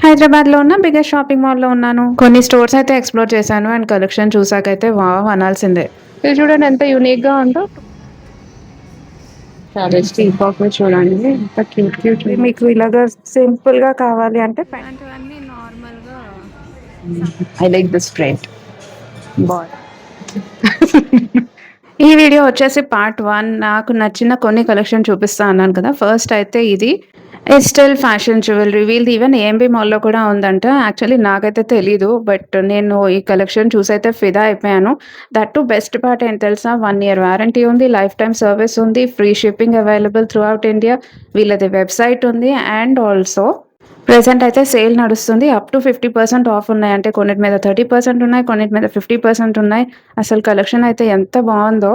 హైదరాబాద్లో ఉన్న biggest shopping మాల్లో ఉన్నాను. కొన్ని స్టోర్స్ అయితే ఎక్స్ప్లోర్ చేశాను అండ్ కలెక్షన్ చూసాకైతే వావ్ అనాల్సిందే. ఇది చూడండి ఎంత యూనిక్గా ఉందో. చాలా స్టీపాక్ చూడండి ఎంత క్యూట్ క్యూట్. మీకు ఇలాగా సింపుల్గా కావాలి అంటే ఇలాంటివన్నీ నార్మల్గా I like this trend boy. ఈ వీడియో వచ్చేసి పార్ట్ 1. నాకు నచ్చిన కొన్ని కలెక్షన్ చూపిస్తా అన్నాను కదా. ఫస్ట్ అయితే ఇది ఎస్టెల్ ఫ్యాషన్ జ్యువెలరీ. వీళ్ళది ఈవెన్ ఏఎంబీ మాల్లో కూడా ఉందంట. యాక్చువల్లీ నాకైతే తెలీదు, బట్ నేను ఈ కలెక్షన్ చూసైతే ఫిదా అయిపోయాను. దట్ టు బెస్ట్ పార్ట్ ఏంటి తెలుసా, 1 year వారంటీ ఉంది, లైఫ్ టైమ్ సర్వీస్ ఉంది, free shipping available through out India. వీళ్ళది వెబ్సైట్ ఉంది అండ్ ఆల్సో ప్రెజెంట్ అయితే సేల్ నడుస్తుంది. అప్ టు 50% ఆఫ్ ఉన్నాయి. అంటే కొన్నిటి మీద 30% ఉన్నాయి, కొన్నిటి మీద 50% ఉన్నాయి. అసలు కలెక్షన్ అయితే ఎంత బాగుందో.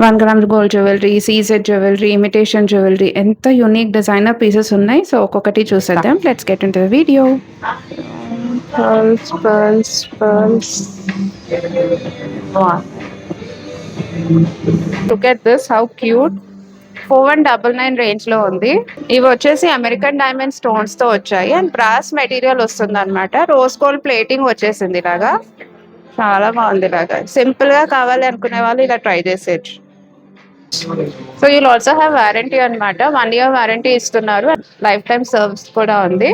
1 gram gold jewellery, CZ jewellery, imitation jewellery, ఎంత యూనిక్ డిజైనర్ పీసెస్ ఉన్నాయి. సో ఒక్కొక్కటి చూసేద్దాం. Let's get into the video. Pearls pearls pearls. Look at this, how cute. 4199 range లో ఉంది. ఇవి వచ్చేసి అమెరికన్ డైమండ్ స్టోన్స్ తో వచ్చాయి అండ్ బ్రాస్ మెటీరియల్ వస్తుంది అనమాట. రోజ్ గోల్డ్ ప్లేటింగ్ వచ్చేసింది ఇలాగా. చాలా బాగుంది. ఇలాగా సింపుల్ గా కావాలి అనుకునే వాళ్ళు ఇలా ట్రై చేసేయచ్చు. So you'll also have warranty అనమాట. 1 year వారంటీ ఇస్తున్నారు. లైఫ్ టైమ్ సర్వీస్ కూడా ఉంది.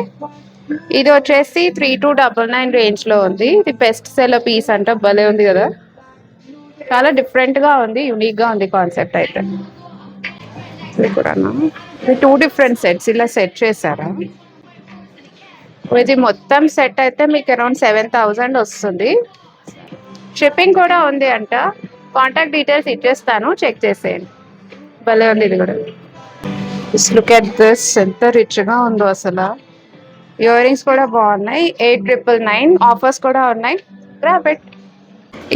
ఇది వచ్చేసి 3299 రేంజ్ లో ఉంది. ఇది బెస్ట్ సెల్లర్ పీస్ అంట. భలే ఉంది కదా, చాలా డిఫరెంట్ గా ఉంది, యూనిక్ గా ఉంది కాన్సెప్ట్ అయితే. ఇది కూడా 2 డిఫరెంట్ సెట్స్ ఇలా సెట్ చేశారా. ఇది మొత్తం సెట్ అయితే మీకు అరౌండ్ 7000 వస్తుంది. షిప్పింగ్ కూడా ఉంది అంట. కాంటాక్ట్ డీటెయిల్స్ ఇచ్చేస్తాను, చెక్ చేసేయండి. భలే ఉంది ఇది కూడా. లుక్ ఎట్ దిస్, ఎంత రిచ్ గా ఉందో అసలు. ఇయర్ రింగ్స్ కూడా బాగున్నాయి. 8999 ఆఫర్స్ కూడా ఉన్నాయి. రాబెట్.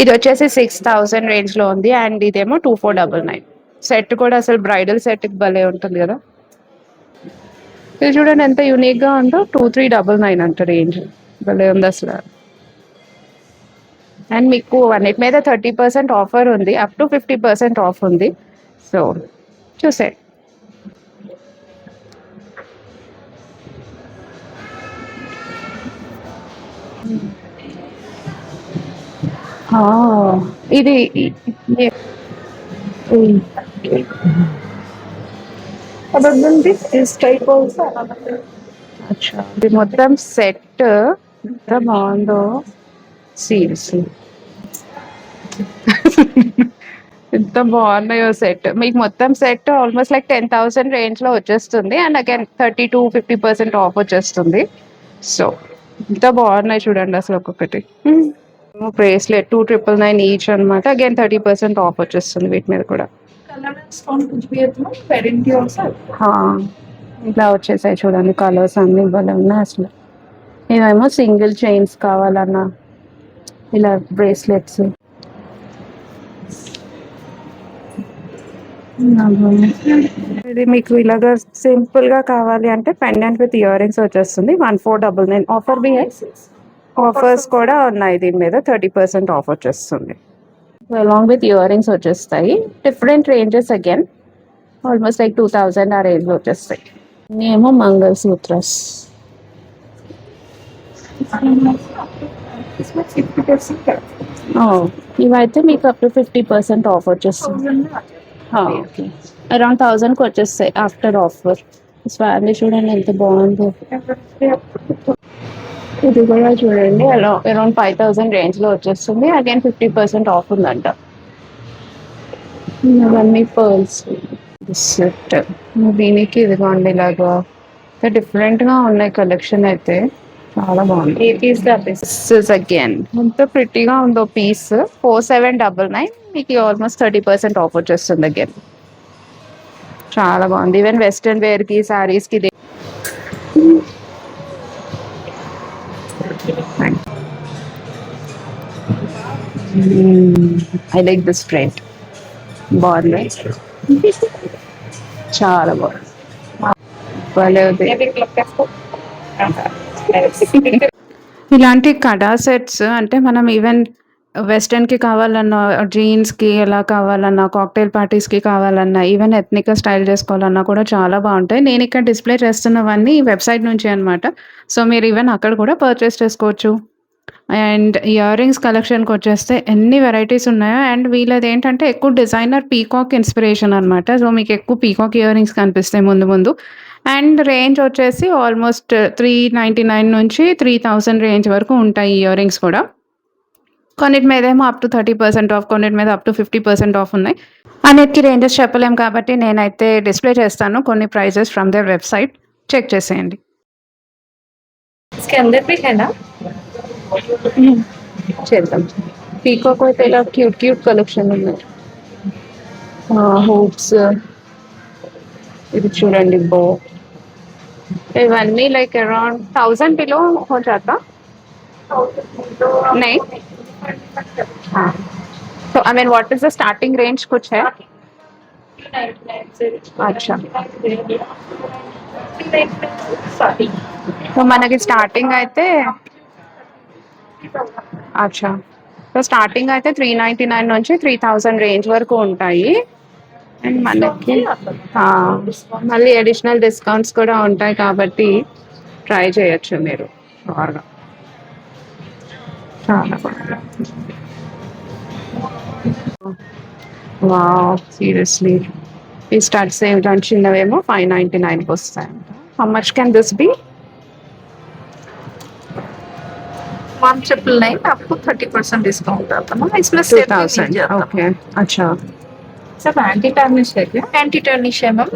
ఇది వచ్చేసి 6000 రేంజ్ లో ఉంది అండ్ ఇదేమో 2499. సెట్ కూడా అసలు బ్రైడల్ సెట్ భలే ఉంటుంది కదా. ఇది చూడండి ఎంత యూనిక్ గా ఉందో. 2399 అంట రేంజ్. భలే ఉంది అసలు. అండ్ మీకు అన్నిటి మీద 30% ఆఫర్ ఉంది, అప్ టు 50% ఆఫ్ ఉంది. సో చూసే. ఇది ఇది మొత్తం సెట్ ఎంత బాగుందో. సీరియస్లీ ఎంత బాగున్నాయో సెట్. మీకు మొత్తం సెట్ ఆల్మోస్ట్ లైక్ 10,000 రేంజ్ లో వచ్చేస్తుంది అండ్ అగైన్ 30 to 50% ఆఫ్ వచ్చేస్తుంది. సో ఎంత బాగున్నాయి చూడండి అసలు ఒక్కొక్కటి. బ్రేస్లెట్ 2999 ఈచ్ అనమాట. అగైన్ 30% ఆఫ్ వచ్చేస్తుంది వీటి మీద కూడా. ఇలా వచ్చేసాయి చూడండి కలర్స్ అన్ని భలే ఉన్నాయి అసలు. ఇవేమో సింగిల్ చైన్స్ కావాలన్నా ఇలా బ్రేస్లెట్స్. ఇది మీకు ఇలాగా సింపుల్ గా కావాలి అంటే పెండెంట్ విత్ ఇయర్ రింగ్స్ వచ్చేస్తుంది. 1499 ఆఫర్ బి. ఆఫర్స్ కూడా ఉన్నాయి దీని మీద. 30% ఆఫ్ వచ్చేస్తుంది. అలాంగ్ విత్ ఇయర్ రింగ్స్ వచ్చేస్తాయి. Different ranges again almost like 2000 ఆ రేంజ్ లో వచ్చేస్తాయి. ఏమో మంగళ సూత్రస్. ఇవైతే మీకు అప్ టు 50% ఆఫ్ వచ్చేస్తుంది. ఓకే, అరౌండ్ 1000కి వచ్చేస్తాయి ఆఫ్టర్ ఆఫర్. స్వామి చూడండి ఎంత బాగుందో. ఇది కూడా చూడండి అరౌండ్ 5000 రేంజ్ లో వచ్చేస్తుంది. అగైన్ 50% ఆఫ్ ఉందంట. ఇవన్నీ పర్ల్స్ సెట్. దీనికి ఇదిగోండి ఇలాగా డిఫరెంట్ గా ఉన్నాయి కలెక్షన్ అయితే. చాలా బాగుంది. అగైన్ ఎంత ప్రిటీగా ఉందో పీస్. 4799 మీకు ఆల్మోస్ట్ 30% ఆఫ్ వచ్చేస్తుంది అగైన్. చాలా బాగుంది. ఈవెన్ వెస్ట్రన్ వేర్ కి, సారీస్ కి. I like this trend. బాగుంది, చాలా బాగుంది. ఇలాంటి కడా సెట్స్ అంటే మనం ఈవెన్ వెస్టర్న్‌కి కావాలన్నా, జీన్స్‌కి ఎలా కావాలన్నా, కాక్టైల్ పార్టీస్‌కి కావాలన్నా, ఈవెన్ ఎథ్నిక్‌గా స్టైల్ చేసుకోవాలన్నా కూడా చాలా బావుంటాయి. నేనిక్కడ డిస్‌ప్లే చేస్తున్నవన్నీ వెబ్‌సైట్ నుంచే అనమాట. సో, మీరు ఈవెన్ అక్కడ కూడా పర్చేస్ చేసుకోవచ్చు. అండ్ ఇయర్ రింగ్స్ కలెక్షన్‌కొచ్చేస్తే ఎన్ని వెరైటీస్ ఉన్నాయో అండ్ వీళ్ళదేంటంటే ఎక్కువ డిజైనర్ పీకాక్ ఇన్‌స్పిరేషన్ అనమాట. సో, మీకెక్కువ పీకాక్ ఇయర్ రింగ్స్ కనిపిస్తాయి ముందు ముందు. అండ్ రేంజ్ వచ్చేసి ఆల్‌మోస్ట్ 399 నుంచి 3000 రేంజ్ వరకు ఉంటాయి ఇయర్ రింగ్స్ కూడా. కొన్నిటి మీదేమో అప్ టు 30% ఆఫ్, కొన్నిటి మీద అప్ టు 50% ఆఫ్ ఉన్నాయి. అన్నిటికి రేంజెస్ చెప్పలేం కాబట్టి నేనైతే డిస్‌ప్లే చేస్తాను కొన్ని prizes from their website. Check చేసేయండి. इसके अंदर भी है ना? చేద్దాం. పీకాక్ అయితే ఇలా క్యూట్ కలెక్షన్ ఉన్నాయి. హూప్స్ ఇది చూడండి బో. ఇవన్నీ లైక్ అరౌండ్ 1000 బిలో हो जाता? नहीं? हाँ. तो I mean what is the starting range कुछ है? अच्छा. సో మనకి స్టార్టింగ్ అయితే అచ్చా. సో స్టార్టింగ్ అయితే 399 నుంచి 3000 రేంజ్ వరకు ఉంటాయి. అండ్ మనకి మళ్ళీ అడిషనల్ డిస్కౌంట్స్ కూడా ఉంటాయి కాబట్టి ట్రై చేయొచ్చు మీరు బాగా. చాలా బాగా. వావ్! సీరియస్లీ ఈ స్టడ్స్ ఏంటంటే చిన్నవేమో 599కి వస్తాయి. How much can this be? 1999 आपको 30% डिस्काउंट आता है ना, इसमें सेल भी मिल 2000. जाता है। ओके. अच्छा. सब एंटी टार्निश है क्या? एंटी टार्निश है मैम,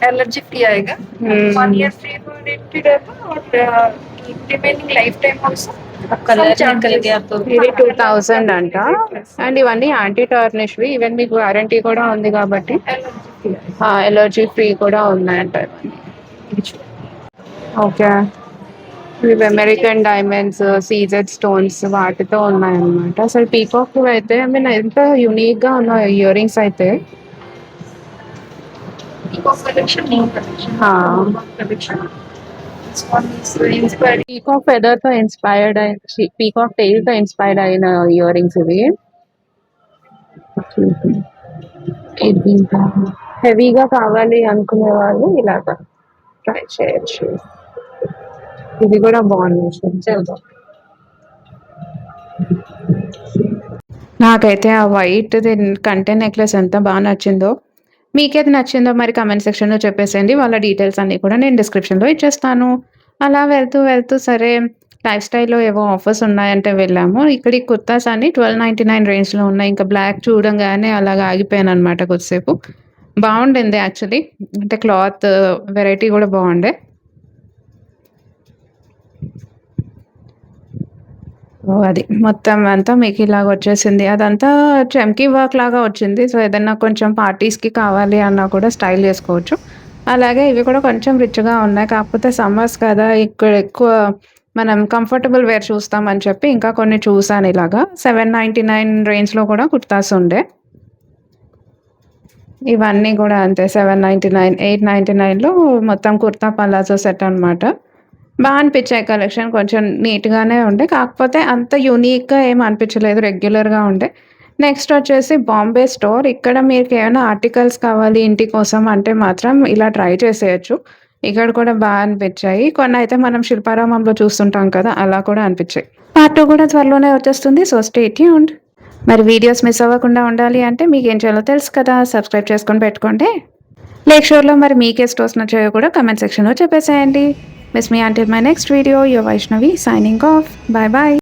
एलर्जी फ्री आएगा, 1 ईयर फ्री वारंटी रहता है और remaining life time also colour निकल गया तो ఇది 2000 అంట. అండ్ ఇవన్నీ యాంటీ టార్నిష్వి. ఈవెన్ మీకు వారంటీ కూడా ఉంది కాబట్టి ఎలర్జీ ఫ్రీ కూడా ఉన్నాయంట ఇవన్నీ. ఓకే. ఇవి అమెరికన్ డైమండ్స్, సీజెడ్ స్టోన్స్ వాటితో ఉన్నాయన్నమాట. అసలు పీకాక్ అయితే ఐ మీన్ ఎంత యూనిక్‌గా ఉన్నాయి ఇయర్ రింగ్స్ అయితే. Collection new collection collection this one is inspired peacock ఫెదర్‌తో ఇన్‌స్పైర్డ్ పీకాక్ టెయిల్‌తో ఇన్‌స్పైర్డ్ అయిన ఇయర్ రింగ్స్ ఇవి. ఇది హెవీగా కావాలి అనుకునే వాళ్ళు ఇలాగా ట్రై చేయొచ్చు. ఇది కూడా బాగుంది. నాకైతే ఆ వైట్‌ది కంటే నెక్లెస్ ఎంత బాగా నచ్చిందో. మీకేది నచ్చిందో మరి కామెంట్ సెక్షన్‌లో చెప్పేసేయండి. వాళ్ళ డీటెయిల్స్ అన్నీ కూడా నేను డిస్క్రిప్షన్‌లో ఇచ్చేస్తాను. అలా వెళ్తూ సరే లైఫ్ స్టైల్‌లో ఏవో ఆఫర్స్ ఉన్నాయంటే వెళ్ళాము. ఇక్కడ ఈ కుర్తాస్ అన్నీ 1299 రేంజ్‌లో ఉన్నాయి. ఇంకా బ్లాక్ చూడంగానే అలాగా ఆగిపోయాననమాట కొద్దిసేపు. బావుండింది యాక్చువల్లీ. అంటే క్లాత్ వెరైటీ కూడా బావుండే. ఓహ్! అది మొత్తం అంతా మీకు ఇలాగ వచ్చేసింది. అదంతా చమ్కీ వర్క్ లాగా వచ్చింది. సో, ఏదన్నా కొంచెం పార్టీస్‌కి కావాలి అన్నా కూడా స్టైల్ చేసుకోవచ్చు. అలాగే ఇవి కూడా కొంచెం రిచ్‌గా ఉన్నాయి. కాకపోతే సమ్మర్స్ కదా! ఇక్కడ ఎక్కువ మనం కంఫర్టబుల్ వేర్ చూస్తామని చెప్పి ఇంకా కొన్ని చూసాను ఇలాగా. 799 రేంజ్‌లో కూడా కుర్తాస్ ఉండే. ఇవన్నీ కూడా అంతే 799, 899లో మొత్తం కుర్తా పలాజో సెట్ అనమాట. అనిపించాయి కలెక్షన్. కొంచెం నీట్‌గానే ఉండే. కాకపోతే అంత యూనిక్‌గా ఏమి అనిపించలేదు. రెగ్యులర్‌గా ఉండే. నెక్స్ట్ వచ్చేసి బాంబే స్టోర్. ఇక్కడ మీకేమైనా ఆర్టికల్స్ కావాలి ఇంటి కోసం అంటే మాత్రం ఇలా ట్రై చేసేయొచ్చు. ఇక్కడ కూడా అనిపించాయి. కొన్నయితే మనం శిల్పారామంలో చూస్తుంటాం కదా! అలా కూడా అనిపించాయి. పార్ట్ 2 కూడా త్వరలోనే వచ్చేస్తుంది. So, stay tuned. మరి వీడియోస్ మిస్ అవ్వకుండా ఉండాలి అంటే మీకేం చేయాలో తెలుసు కదా! సబ్స్క్రైబ్ చేసుకొని పెట్టుకోండి. లేక్ షోర్‌లో మరి మీకే స్టోర్స్ నచ్చాయో కూడా కామెంట్ సెక్షన్‌లో చెప్పేసేయండి. Miss me until my next video. Your Vaishnavi signing off. Bye bye.